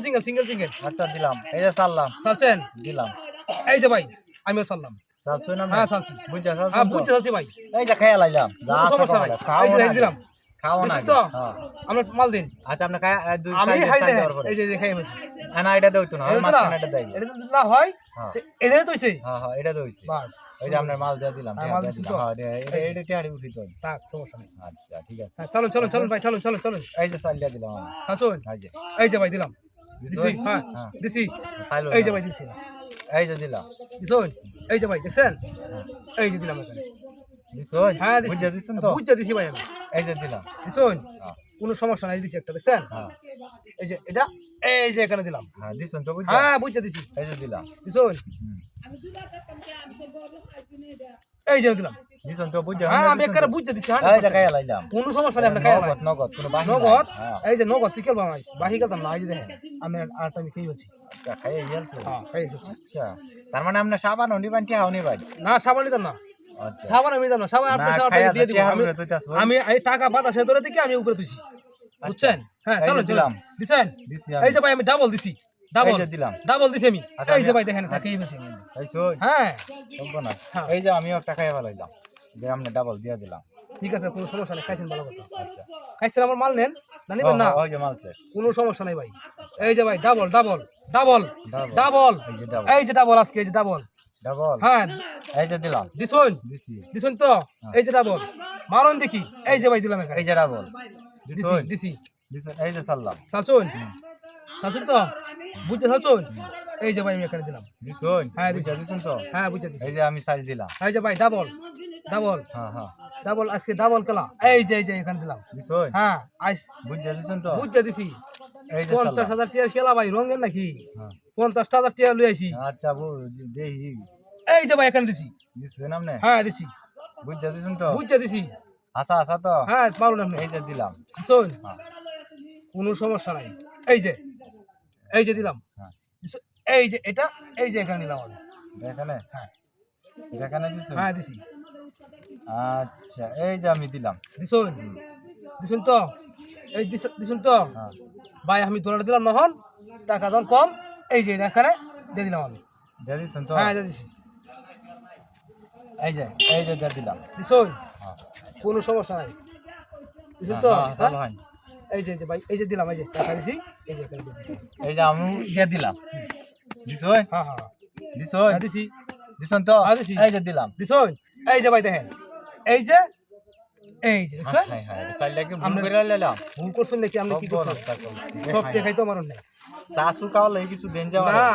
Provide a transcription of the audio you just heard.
Single আচ্ছা দিলাম এই যে সারলাম চালছেন দিলাম এই যে ভাই আমিও চাললাম চালছুই না হ্যাঁ চালছি বুঝা হ্যাঁ বুঝতে চালছি ভাই এই যে খেয়া লাইলাম যা কোনো সমস্যা নাই খাও এই যে দিলাম খাও না দিছেন তো হ্যাঁ আমরা মাল দিন আচ্ছা আপনি খায় দুই আমি সাইড খাই সাইড দেখেন দেওয়ার পরে এই যে খাই আমি না এটা দেইতো না এটা মাছ এটা দেই এটা যদি না হয় হ্যাঁ এটা তো হইছে হ্যাঁ হ্যাঁ এটা দইছি বাস এই যে আপনার মাল দিয়ে দিলাম মাল দিছি তো? হ্যাঁ এটা টিয়ারি উঠিত থাক সমস্যা নাই আচ্ছা ঠিক আছে হ্যাঁ চলুন ভাই চলুন এই যে চাল দিয়ে দিলাম চালছুন এই যে এই যে ভাই দিলাম দিছি হ্যাঁ দিছি চাইলো এই যে ভাই দিছি এই যে দিলাম দিছুন এই যে ভাই দেখছেন এই যে দিলাম এখানে দিছুন হ্যাঁ দিছি বুঝা দিছুন তো বুঝা দিছি ভাই আমি এই যে দিলাম দিছুন হ্যাঁ কোনো সমস্যা নাই দিছি একটা দেখছেন হ্যাঁ এই যে এটা এই যে এখানে দিলাম হ্যাঁ দিছুন তো বুঝা হ্যাঁ বুঝা দিছি এই যে দিলাম দিছুন হুম এই যে দিলাম দিছুন তো বুঝা হ্যাঁ আমি এখানে বুঝা দিছি এই যে খায়া লাইলাম কোনো সমস্যা নাই আপনি খাই নগদ নগদ কোনো বাহি নগদ হ্যাঁ এই যে নগদ তুই কেবল বানাইছ বাহি কথা না এই যে দেখেন আমি আরটা আমি খেয়ে বলছি আচ্ছা খাইয়ে গেলছো হ্যাঁ খাই বলছি আচ্ছা তার মানে আপনি সাবান নিবান টিয়া হনি ভাই না সাবান নিতাম না আচ্ছা সাবান আমি দিতাম না সাবান আপনি না সাবান খাইয়া দিয়ে দিব টিয়া আমি হবে তো তাস আমি এই টাকা বাতাসে ধরে থেকে আমি উপরে তুইছি বুঝছেন হ্যাঁ এই যে চলো দিলাম। দিছেন দিছি এই যে ভাই আমি ডাবল দিছি ডাবল এই যে দিলাম ডাবল দিছি আমি আচ্ছা, এই যে আমি- ভাই দেখেন খেয়ে বলছি এই শুন হ্যাঁ হবে না হ্যাঁ। এই যে আমিও একটা খাইয়া ফেলাইলাম যে আপনি ডাবল দিয়ে দিলাম ঠিক আছে কোনো সমস্যা নেই খাইছেন ভালো কথা আচ্ছা খাইছেন আমার মাল নেন না নিবেন না ওই যে মাল শেষ কোনো সমস্যা নাই ভাই এই যে ভাই double double double double double এই যে ডাবল এই যে ডাবল আজকে এই যে ডাবল ডাবল হ্যাঁ এই যে দিলাম দিছুন দিছি দিছুন তো এই যে ডাবল মারুন দেখি এই যে ভাই দিলাম এখানে এই যে ডাবল দিছি দিছুন দিছি দিছুন এই যে সারলাম সালছুন সালছুন তো বুঝতে সালছুন এই যে ভাই আমি এখানে দিলাম দিছুন হ্যাঁ, বুঝা দিছুন তো হ্যাঁ বুঝতে দিছি এই যে আমি সাইজ দিলাম এই যে ভাই ডাবল ডাবল হ্যাঁ হ্যাঁ ডাবল আজকে ডাবল কেলা এই যে এখানে দিলাম দিছুন হ্যাঁ আইস বুঝা দিছুন তো বুঝতে দিছি এই যে 50,000 টাকার খেলা ভাই রঙের নাকি হ্যাঁ 50,000 টাকা লই আইছি আচ্ছা দেহি এই যে ভাই এখানে দিছি দিছুন আপনি হ্যাঁ দিছি বুঝা দিছুন তো বুঝতে দিছি আচ্ছা আচ্ছা তো হ্যাঁ মারুন আপনি এই যে দিলাম শোন হ্যাঁ কোনো সমস্যা নাই এই যে দিলাম হ্যাঁ দিছো- এই যে এটা এই যে এখানে নিলাম আমি এখানে হ্যাঁ এখানে দিছুন হ্যাঁ দিছি আচ্ছা এই যে আমি দিলাম দিছুন দিছুন তো এই দিছুন তো হ্যাঁ ভাই আমি ডলার দিলাম নহন টাকা দাম কম এই যে এটা এখানে দিয়ে দিলাম আমি দিয়ে দিছুন তো হ্যাঁ দিয়ে দিছি এই যে দিয়ে দিলাম দিছুন হ্যাঁ কোনো সমস্যা নাই দিছুন তো হ্যাঁ, চালু হয়। এই যে ভাই এই যে দিলাম এই যে টাকা দিছি এই যে এখানে দিয়ে দিছি এই যে আমি দিয়ে দিলাম দিছুন হ্যাঁ হ্যাঁ দিছুন হ্যাঁ দিছি দিছুন তো হ্যাঁ, দিছি। এই যে দিলাম দিছুন এই যে ভাই দেখেন এই যে দেখছেন হ্যাঁ হ্যাঁ সাইডটাকে ভুল আমরা- করে লাইলাম ভুল করছেন নাকি আপনি কি করছেন সব সব দেখাই তো মারুন না চা শুকাও লাগে কিছু দেন যাওয়া না